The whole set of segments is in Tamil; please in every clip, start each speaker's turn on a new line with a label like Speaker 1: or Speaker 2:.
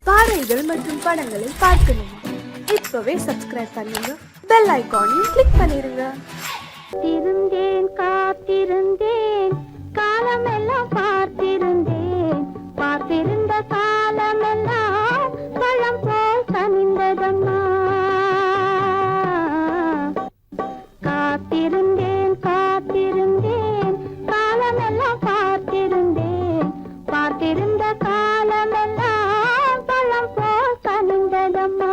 Speaker 1: பாடல்கள் மற்றும் படங்களை பார்க்கணுமா? இப்பவே சப்ஸ்கிரைப் பண்ணுங்க, பெல் ஐகானையும் கிளிக் பண்ணிருங்க.
Speaker 2: காத்திருந்தேன் காத்திருந்தேன் காலமெல்லாம் பார்த்திருந்தேன், பார்த்திருந்த காலமெல்லாம் பழம் போல் கனிந்ததம்மா. காத்திருந்தேன் காத்திருந்தேன் காலமெல்லாம் பார்த்திருந்தேன், பார்த்திருந்த காலமெல்லாம் பழம் போல் கனிந்ததம்மா.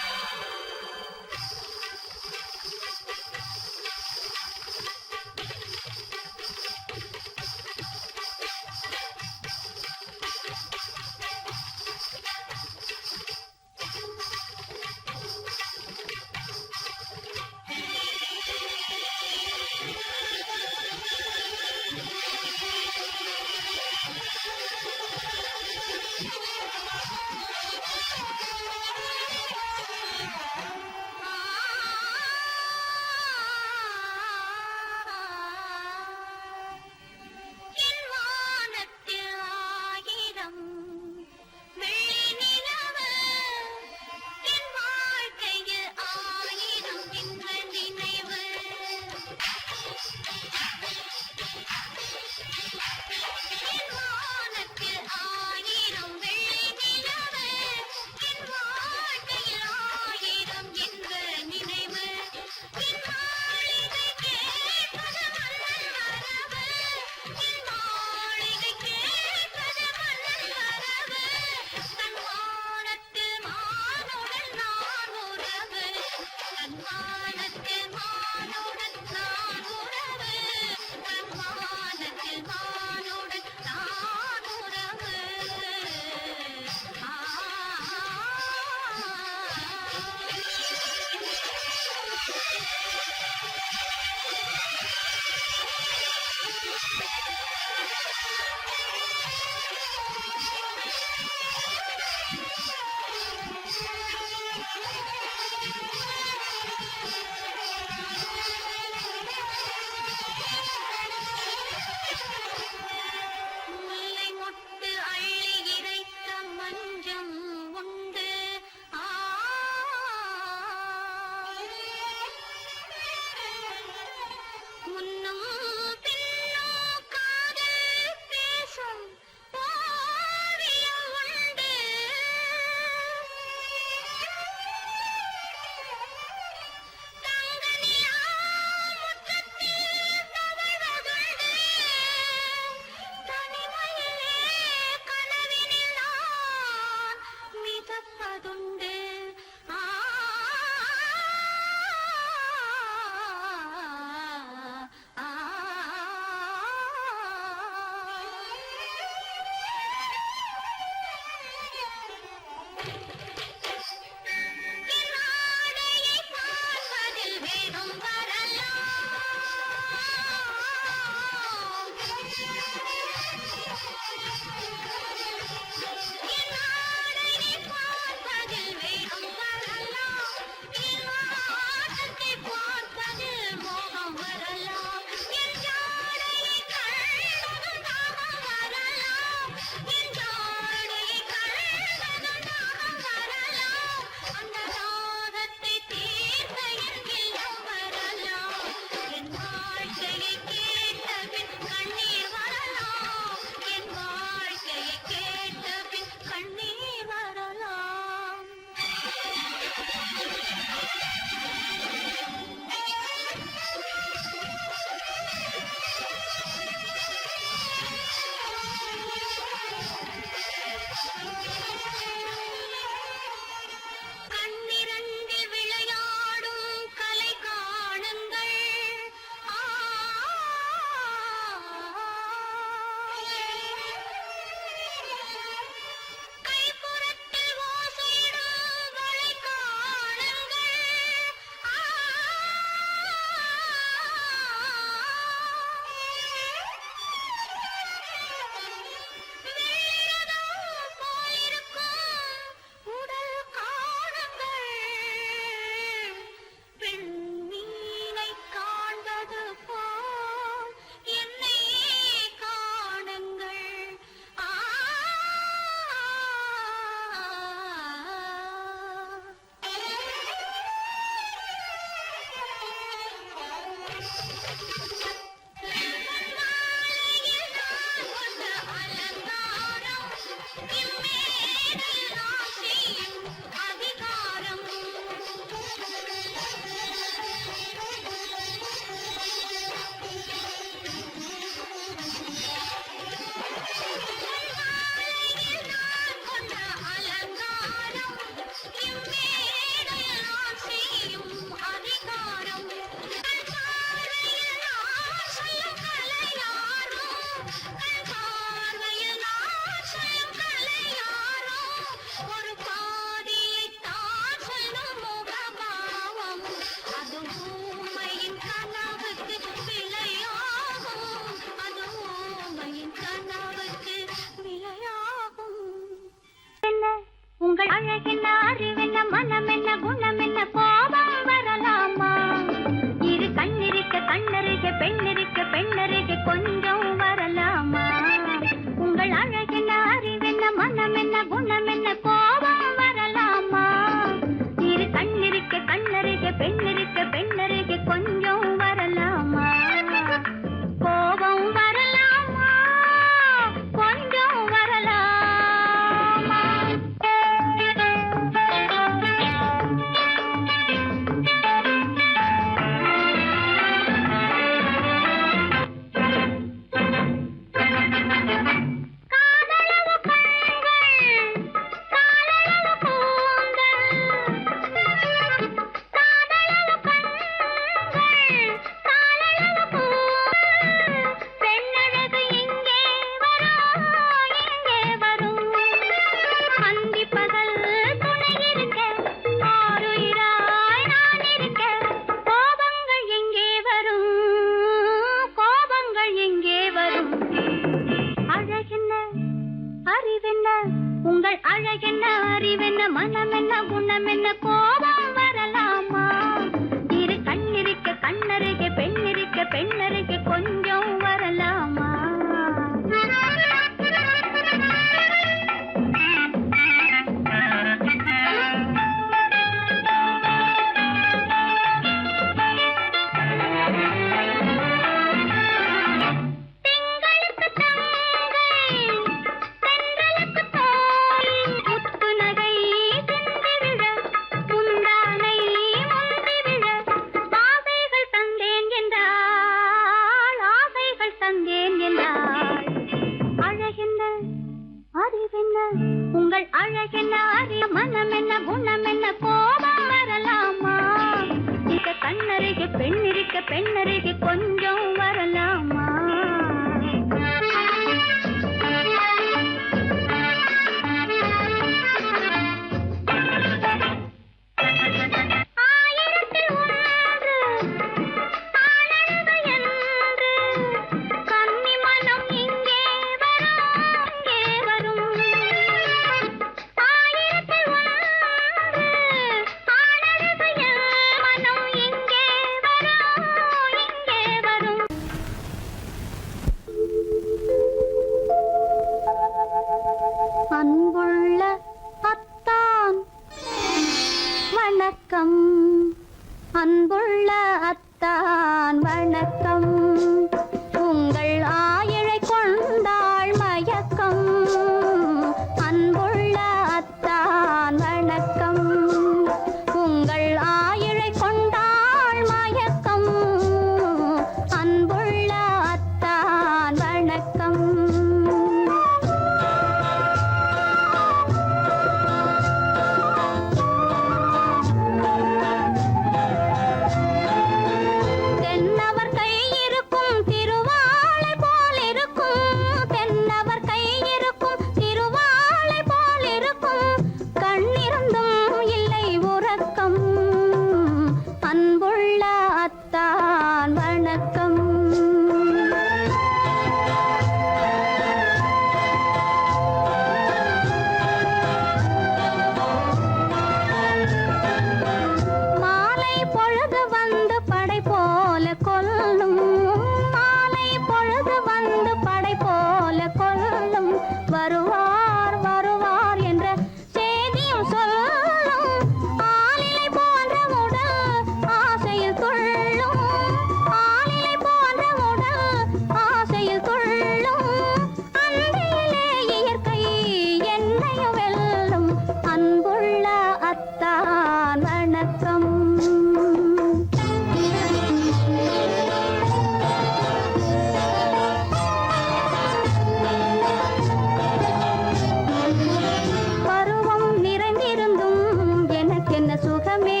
Speaker 2: சுகமே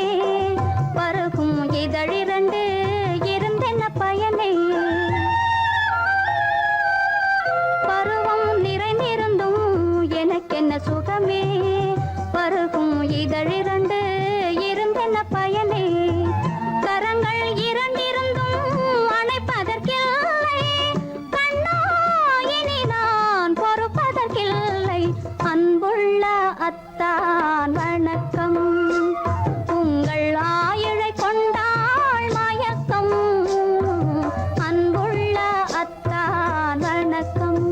Speaker 2: பருகும் இதழிரண்டு இருந்தென்ன பயனே பருவம் நிறைந்திருந்தும் எனக்கென்ன சுகமே பருகும் இதழிரண்டு இருந்தென்ன பயனே கரங்கள் இரண்டிருந்தும் அணைப்பதற்கில்லை கண்ணா இனி நான் பொறுப்பதற்கில்லை அன்புள்ள அத்தான் வணக்கம் உங்கள் ஆயுளை கொண்டாள் மயக்கம் அன்புள்ள அத்தான் வணக்கம்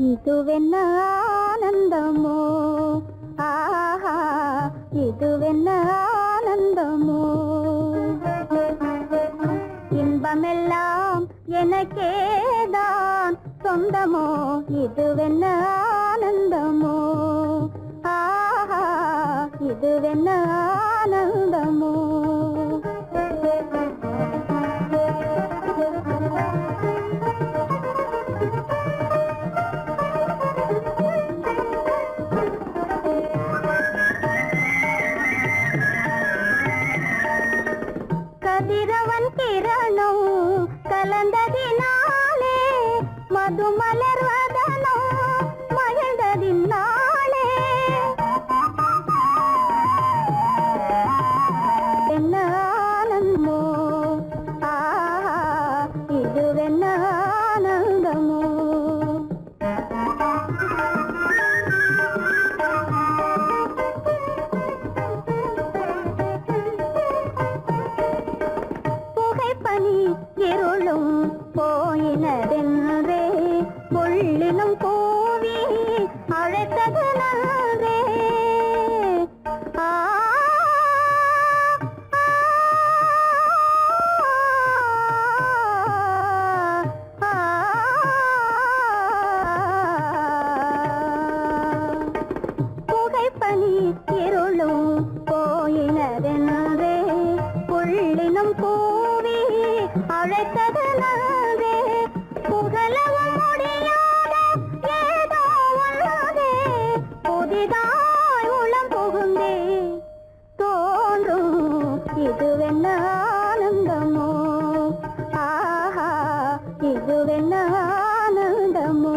Speaker 2: இதுவென்ன ஆனந்தமோ ஆஹா இதுவென்ன ஆனந்தமோ இன்பமெல்லாம் எனக்கேதான் சொந்தமோ இதுவென்ன ஆனந்தமோ ஆஹா இதுவென்ன ஆனந்தமோ கதிரவன் கிரணம் கலந்ததினாலே மது மலர்வதனோ மகிழ்ந்ததினாலே என்ன ஆனந்தமோ ஆஹா இதுவென்ன ஆனந்தமோ பனி இருளும் போயினதென்றே புள்ளினும் கூவி அழைத்தது நன்றே ஆ புகைப்பனி இருளும் போயினதென்றே புள்ளினும் கூவி அழைத்தது நன்றே புகழவும் முடியாத ஏதோ உள்ளதே புதிதாய் உளம் புகுந்தே தோன்றும் இதுவென்ன ஆனந்தமோ ஆஹா இதுவென்ன ஆனந்தமோ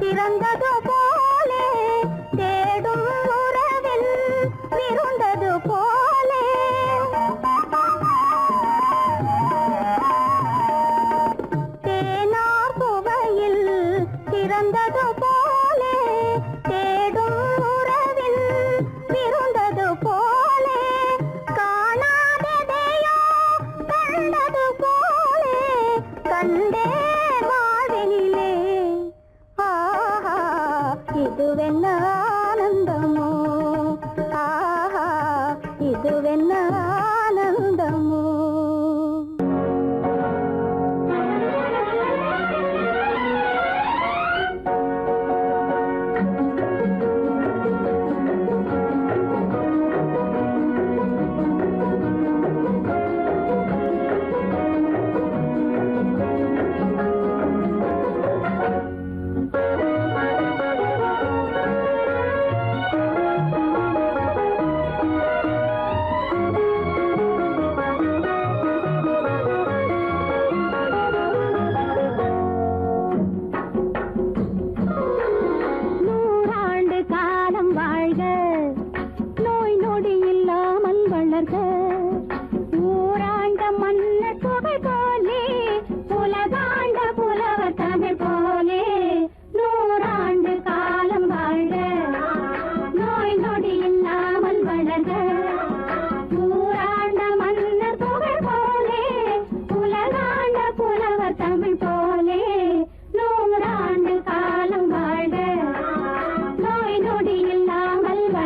Speaker 2: பிறந்தது போலே தேடும் உறவில் விருந்தது போலே தேனார் புவையில் பிறந்தது போலே தேடும் உறவில் விருந்தது போலே காணாததையோ கண்டது போலே கண்டே வாழ்வினிலே இதுவென்ன ஆனந்தமோ ஆஹா இதுவென்ன ஆனந்தமோ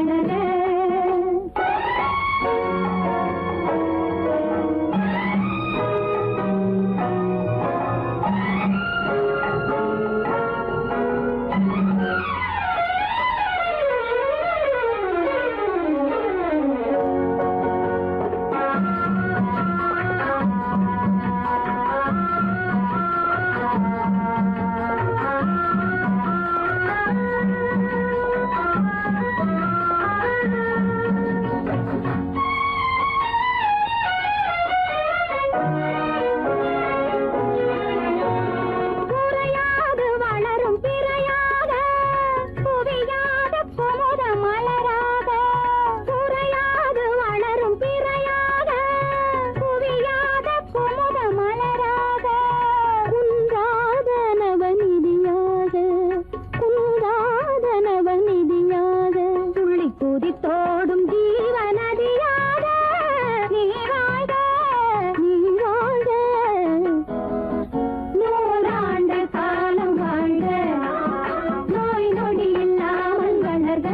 Speaker 2: வளர தோடும் ஜீவநதியாக நீ வாழ்க நீ வாழ்க நூறாண்டு காலம் வாழ்க நோய் நொடி இல்லாமல் வளர்க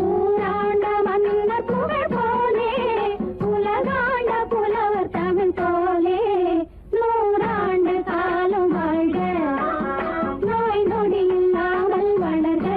Speaker 2: ஊராண்ட மன்னர் புகழ் போலே உலகாண்ட புலவர் தமிழ் போலே நூறாண்டு காலம் வாழ்க நோய் நொடி இல்லாமல் வளர்க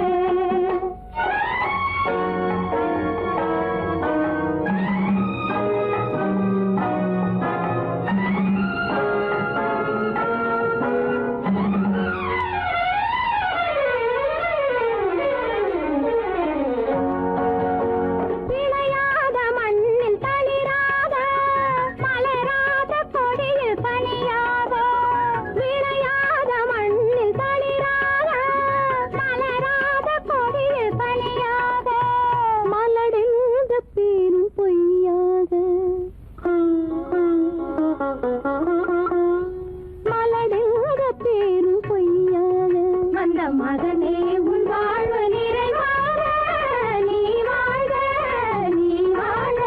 Speaker 2: மகனே உன் வாழ்வு நிறைவாக நீ வாழ்க நீ வாழ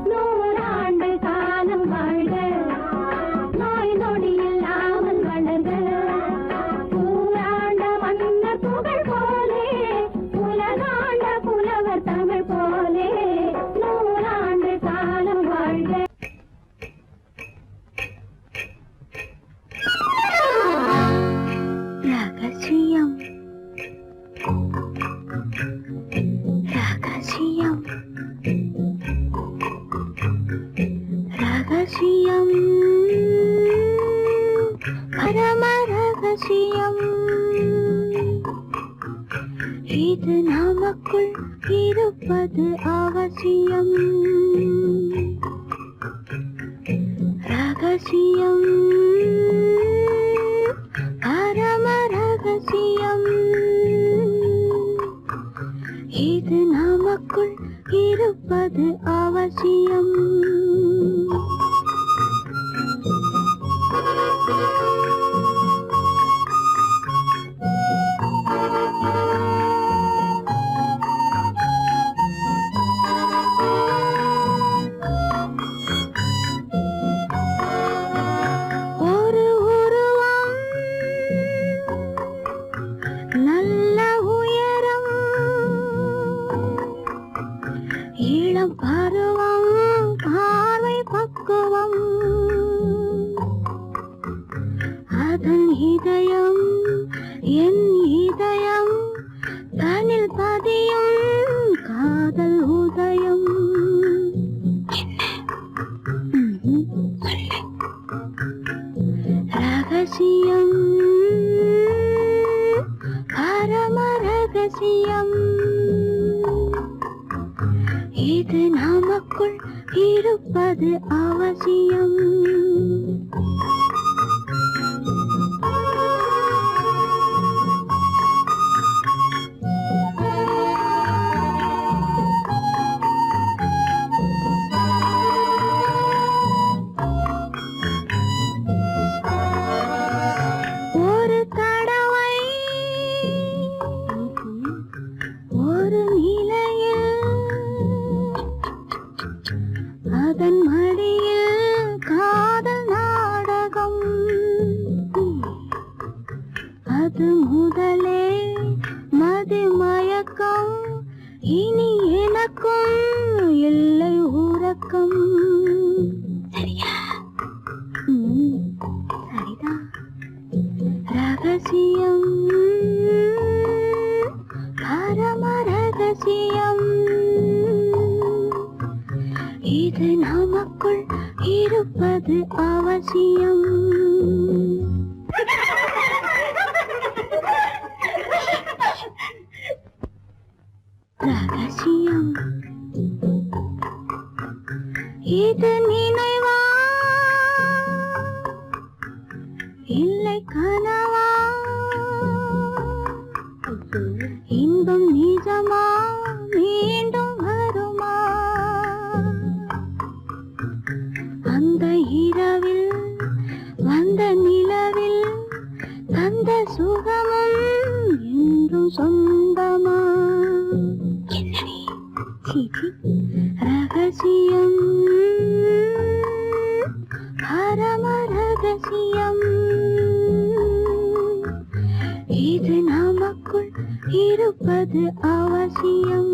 Speaker 2: நூறாண்டு காலம் வாழ்க நோய் நொடி இல்லாமல் வளர்க ஊராண்ட மன்னர் புகழ் போலே உலகாண்ட புலவர் தமிழ் போலே நூறாண்டு காலம் வாழ்க ரகசியம் ரகசியம் ரகசியம் பரம ரகசியம் இது நமக்குள் இருப்பது அவசியம் ரகசியம் பரம ரகசியம் இது நமக்குள் இருப்பது அவசியம் பருவம் பார்வை பக்குவம் அதன் இதயம் என் இதயம் தனில் பதியும் காதல் உதயம் ரகசியம் பரம ரகசியம் இது நமக்குள் இருப்பது அவசியம் ஒரு தடவை ஒரு நிலையில் அதன் மடியில் காதல் நாடகம் அது முதலே மதிமயக்கம் இனி எனக்கும் இல்லை உறக்கம். சரியா? சரிதான். ரகசியம், பரம ரகசியம், இது நமக்குள் இருப்பது அவசியம். ரகசியம், இது நினைவா இல்லை கனவா? இன்பம் நிஜமா மீண்டும் வருமா? அந்த இரவில் வந்த நிலவில் தந்த சுகமும் என்றும் சொந்தமா? என்னடி? ரகசியம், பரம ரகசியம், இது நமக்குள் இருப்பது அவசியம்.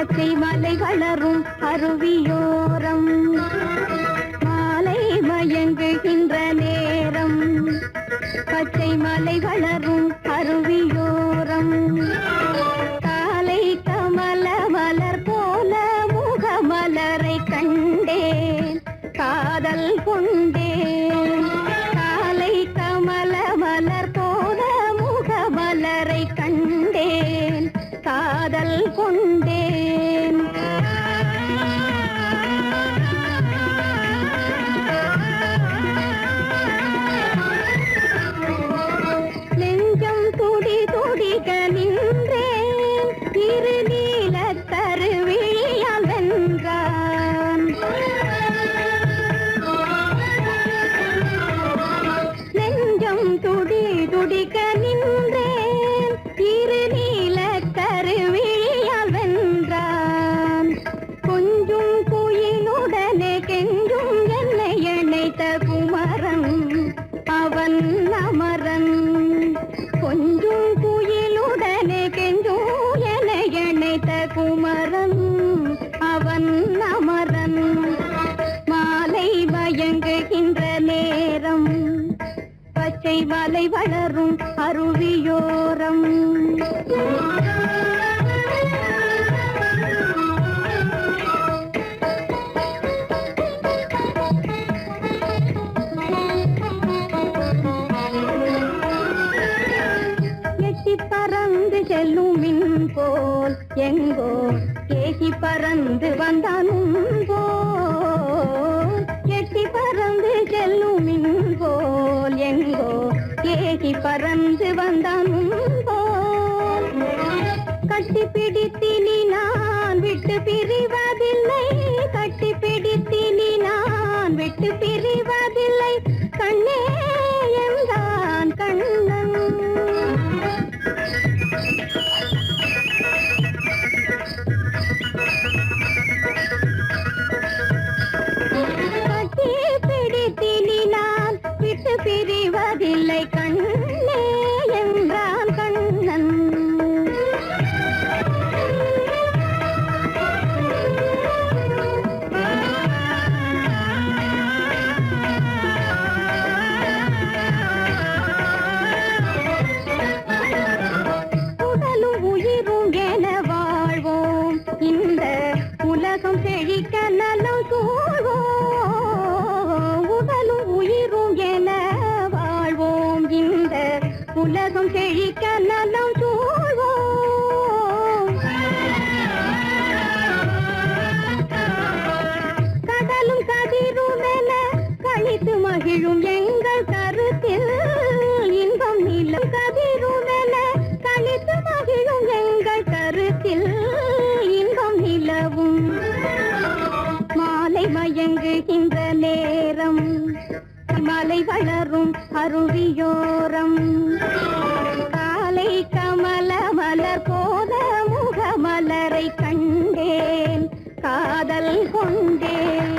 Speaker 2: பச்சை மலை வளரும் அருவியோரம் மாலை மயங்குகின்ற நேரம் பச்சை மலை வளரும் அருவியோரம் காலை கமல மலர் போல முகமலரை கண்டேன் காதல் கொண்டேன் காலை கமல மலர் போல முகமலரை கண்டேன் காதல் கொண்டேன் நெஞ்சம் துடி துடிக நின்றேன் இரு நீல கருவிழியால் வென்றான் நெஞ்சம் துடி துடிக நின்றேன் இரு நீல கருவிழியால் வென்றான் கொஞ்சும் குயிலுடனே கெஞ்சும் என்னை இணைத்த குமரன் அவன் அமரன் கொஞ்சும் குயிலுடனே கெஞ்சும் என்னை இணைத்த குமரன் அவன் அமரன் மாலை மயங்குகின்ற நேரம் பச்சை மலை வளரும் அருவியோரம் எட்டி பறந்து செல்லும் மின் போல் எங்கோ ஏகி பறந்து வந்தானும் போல் எட்டி பறந்து செல்லும் மின் போல் எங்கோ ஏகி பறந்து வந்தானும் போல் கட்டி பிடித்தினி நான் விட்டு பிரிவதில்லை கட்டி பிடித்தினி நான் விட்டு பிரிவதில்லை கண்ணே என்றான் கண்ணன் கட்டி பிடித்தினி நான் விட்டு பிரிவதில்லை கண்ணே என்றான் கண்ணன் உடலும் உயிரும் என வாழ்வோம் இந்த உலகம் செழிக்க நலம் சூழ்வோம் உடலும் உயிரும் என வாழ்வோம் இந்த உலகம் செழிக்க நலம் சூழ்வோம் கடலும் கதிரும் என கழித்து மகிழும் எங்கள் கருத்தில் இன்பம் நிலம் கதிரும் என கழித்து மகிழும் எங்கள் கருத்தில் இன்பம் நிலவும் மாலை மயங்குகின்ற நேரம் மலை வளரும் அருவியோரம் காலை கமல மலர் போல முகமலரை கண்டேன் காதல் கொண்டேன்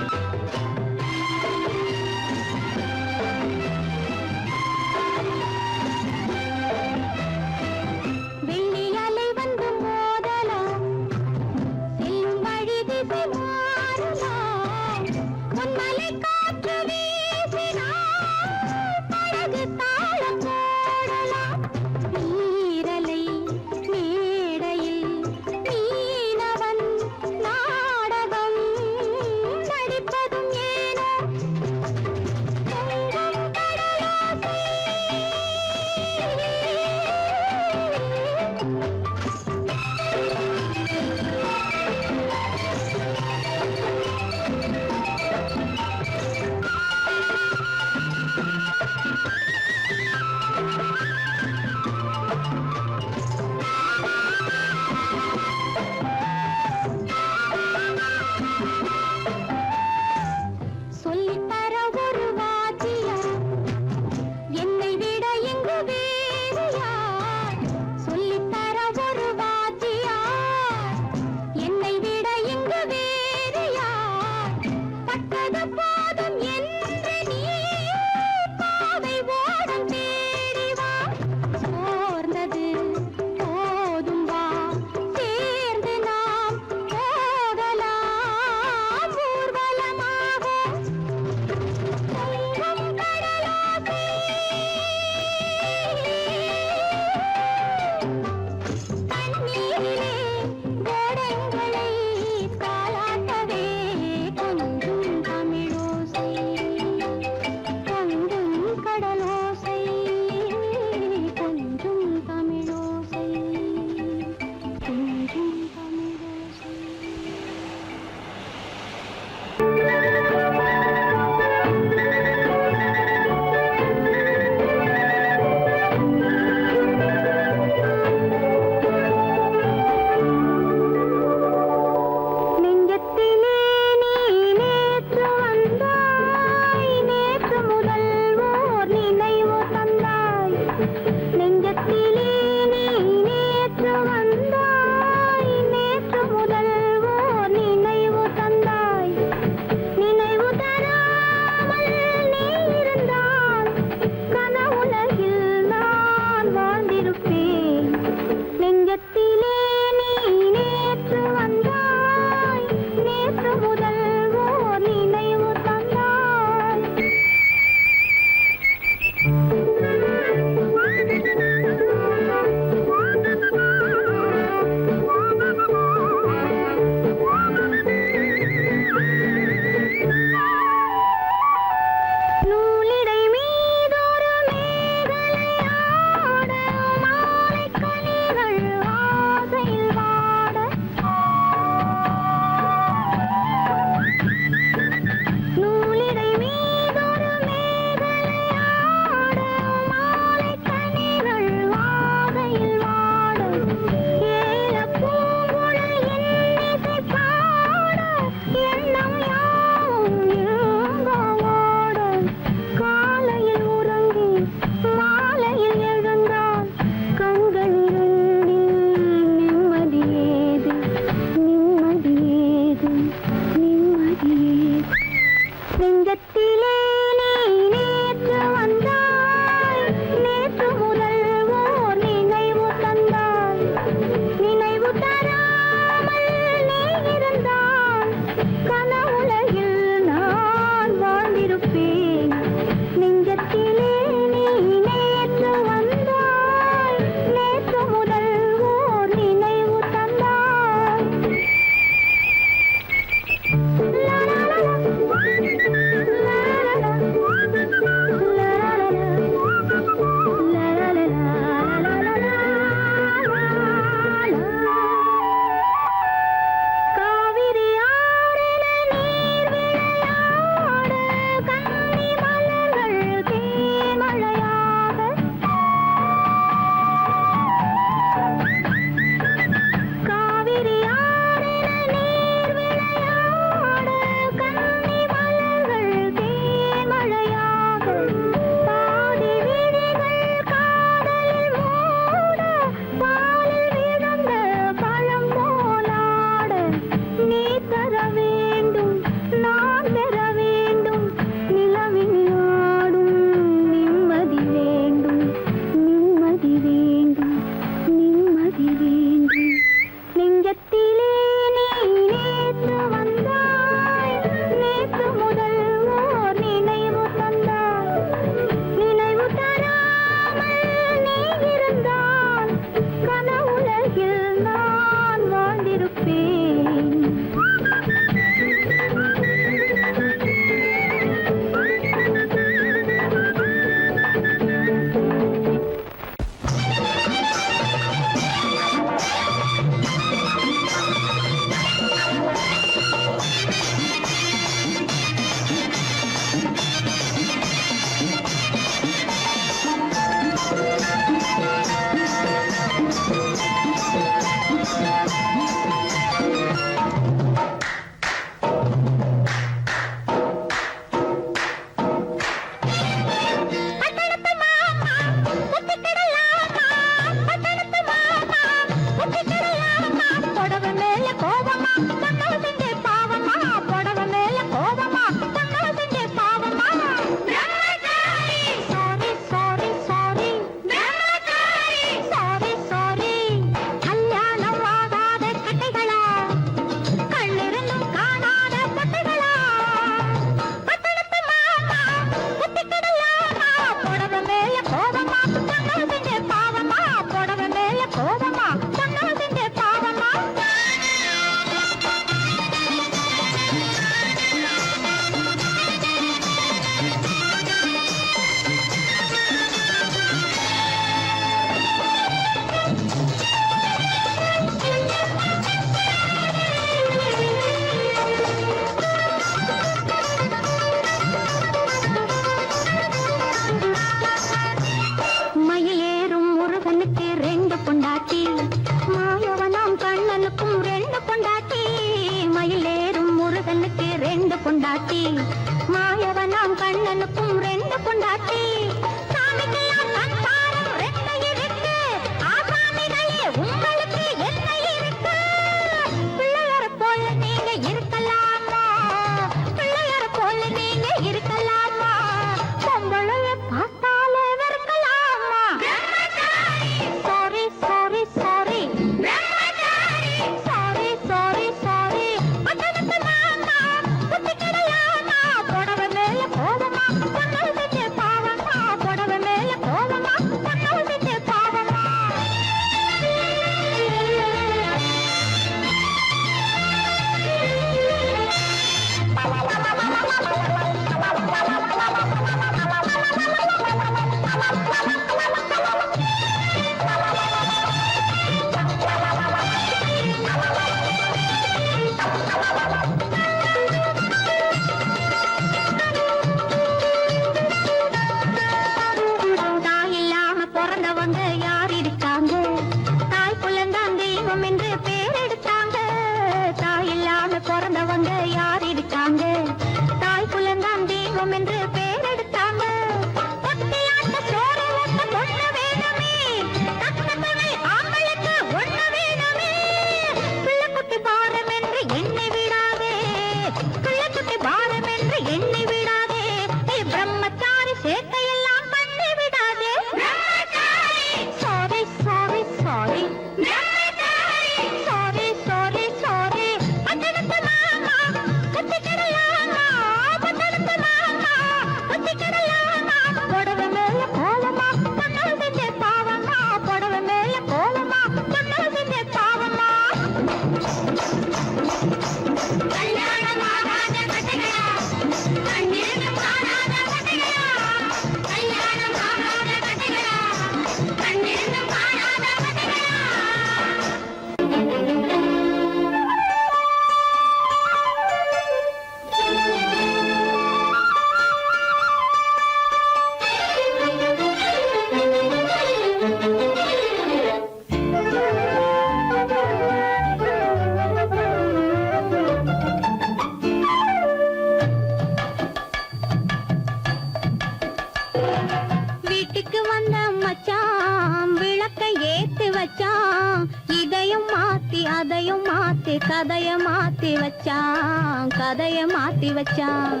Speaker 2: கதைய மாத்தி வச்சான், கதைய மாத்தி வச்சான்.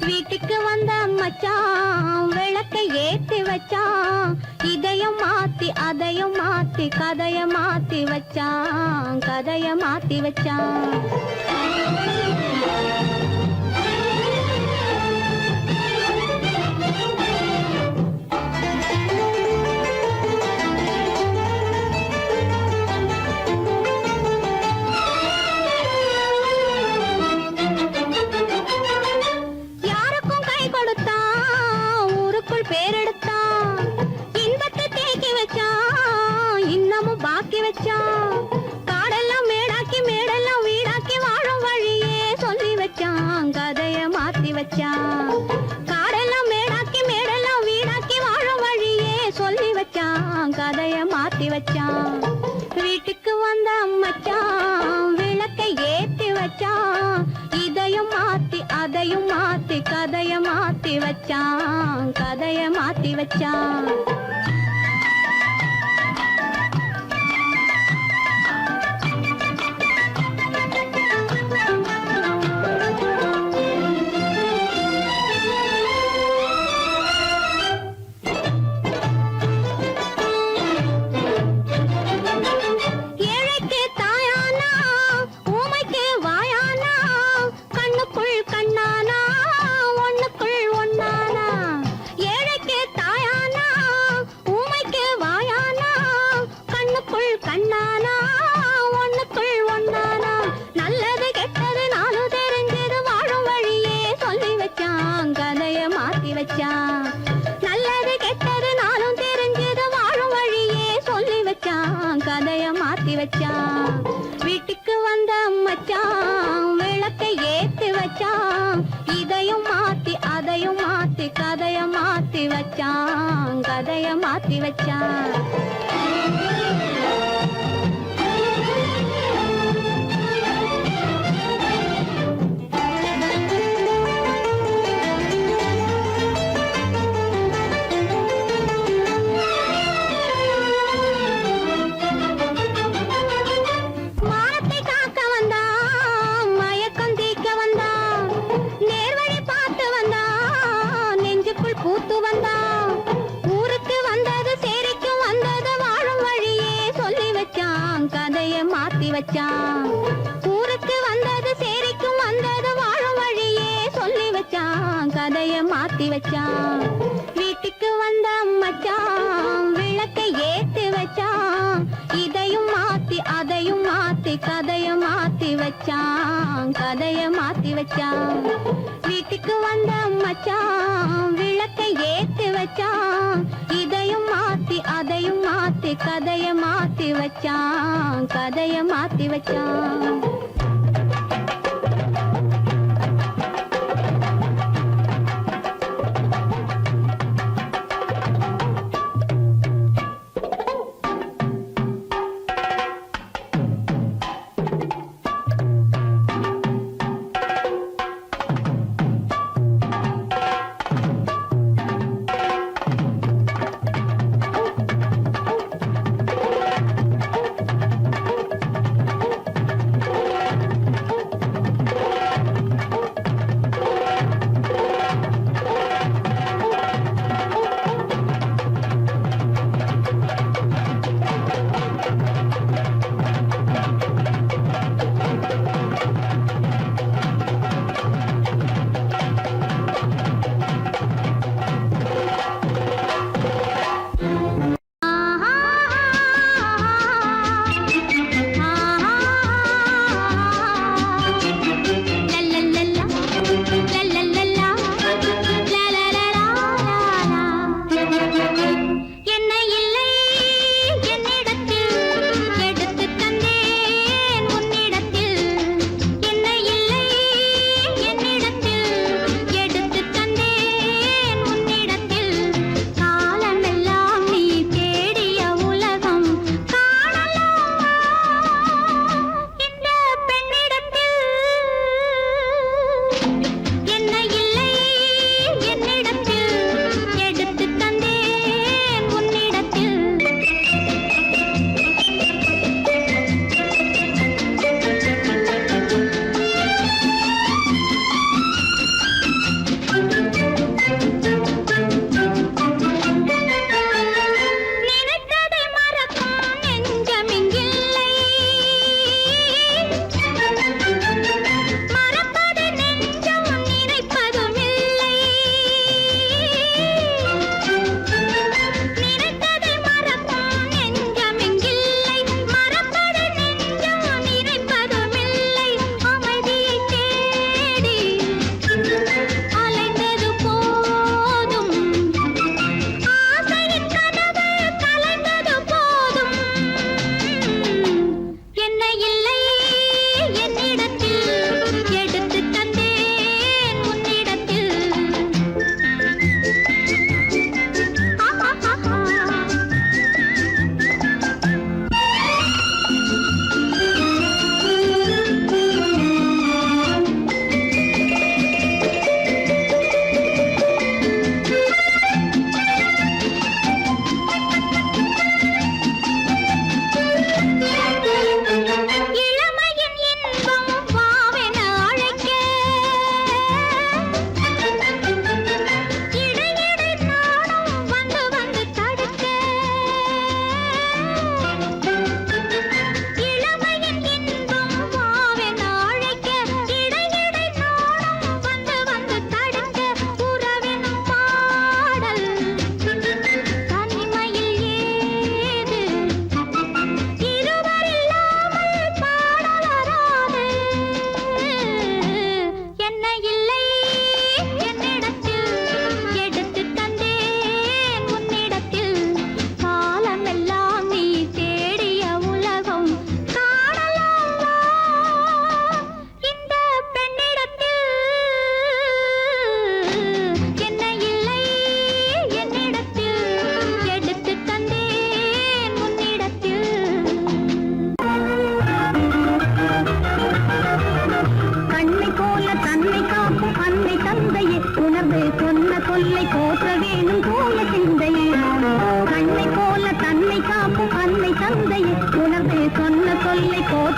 Speaker 2: வீட்டுக்கு வந்த மச்சான் விளக்கை ஏத்தி வச்சான். இதையும் மாத்தி அதையும் மாத்தி கதைய மாத்தி வச்சான், கதைய மாத்தி வச்சான். பாக்கி வச்சான். காடெல்லாம் மேடாக்கி மேடெல்லாம் வீடாக்கி வாழும் வழியே சொல்லி வச்சான், கதைய மாத்தி வச்சான். காடெல்லாம் மேடாக்கி மேடெல்லாம் வீடாக்கி வாழும் வழியே சொல்லி வச்சான், கதைய மாத்தி வச்சான். வீட்டுக்கு வந்த மச்சான் விளக்கை ஏத்தி வச்சான். இதையும் மாத்தி அதையும் மாத்தி கதைய மாத்தி வச்சான், கதைய மாத்தி வச்சான். கண்ணானா ஒண்ணுக்குள் ஒண்ணானா நல்லது கெட்டது நானும் தெரிஞ்சது வாழும் வழியே சொல்லி வச்சான், கதைய மாத்தி வச்சான். நல்லது கெட்டது நானும் தெரிஞ்சது வாழும் வழியே சொல்லி வச்சான், கதைய மாத்தி வச்சான். வீட்டுக்கு வந்த மச்சான் விளக்கை ஏத்தி வச்சான். இதையும் மாத்தி அதையும் மாத்தி கதைய மாத்தி வச்சான், கதைய மாத்தி வச்சான். பூத்து வந்தான் ஊருக்கு வந்தது சேரிக்கும் வந்தது வாழும் வழியே சொல்லி வச்சான், கதைய மாத்தி வச்சான். ஊருக்கு வந்தது சேரிக்கும் வந்தது வாழும் வழியே சொல்லி வச்சான், கதைய மாத்தி வச்சான். வீட்டுக்கு வந்த மச்சான் விளக்கை ஏத்தி வச்சான். இதையும் மாத்தி அதையும் மாத்தி கதைய மாத்தி வச்சான், கதைய மாத்தி வச்சான். வீட்டுக்கு வந்த மச்சான் விளக்கை ஏத்தி வச்சான். இதையும் மாத்தி அதையும் மாத்தி கதைய மாத்தி வச்சான், கதைய மாத்தி வச்சான்.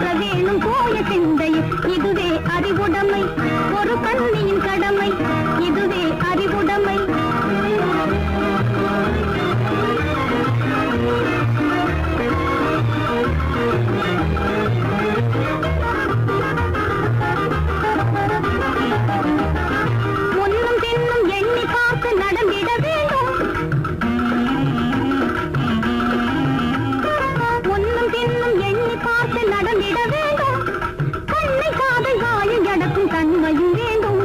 Speaker 2: மாற்ற வேணும் போய சிந்தையை இதுவே அறிவுடைமை ஒரு கண்ணியின் கடமை இதுவே அறிவுடைமை முன்னும் பின்னும் எண்ணி பார்த்து நடந்திட வேண்டும் முன்னும் பின்னும் எண்ணி பார்த்து நடந்திட வேண்டும் கண்ணை காதல் வாயில் எடக்கும் தன்மையும் வேண்டும்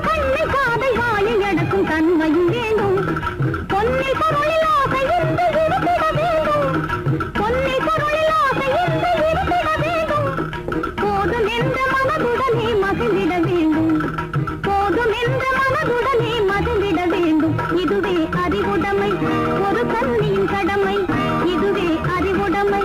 Speaker 2: கண்ணை காதல் வாயில் எடக்கும் தன்மையும் வேண்டும் பொன்னை பொருளில் ஆசை இருந்து இருந்திட வேண்டும் பொன்னை பொருளில் ஆசை இருந்து இருந்திட வேண்டும் போதும் என்ற மனதுடனே மகிழ்ந்திட வேண்டும் போதும் என்ற மனதுடனே மகிழ்ந்திட வேண்டும் இதுவே அறிவுடைமை ஒரு கண்ணியின் கடமை இதுவே அறிவுடைமை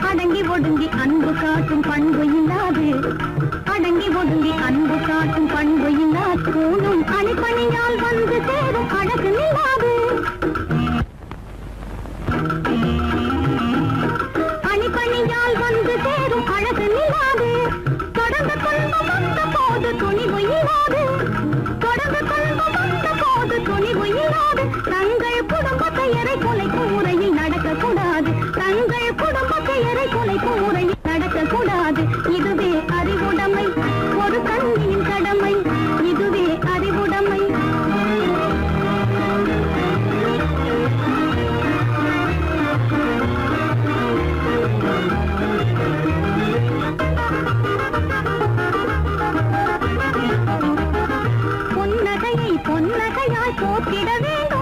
Speaker 2: அடங்கி ஒடுங்கி அன்பு காட்டும் பண்பு இல்லாது அடங்கி ஒடுங்கி அன்பு காட்டும் பண்பு இல்லாது கூணும் அணிப்பணியால் வந்து சேரும் அழகு நில்லாது அணிப்பணியால் வந்து சேரும் அழகு நில்லாது தொடர்ந்து துன்பம் வந்த போது துணிவு இல்லாது தொடர்ந்து துன்பம் வந்த போது துணிவு இல்லாது தங்கள் குடும்ப பெயரை கொலைக்கும் முறையில் நடக்கக்கூடாது தங்கள் குடும்ப பெயரை கொலைக்கும் முறையில் நடக்கக்கூடாது இதுவே அறிவுடைமை ஒரு கண்ணியின் கடமை இதுவே அறிவுடைமை புன்னகையை பொன்னகையால் போக்கிட வேண்டும்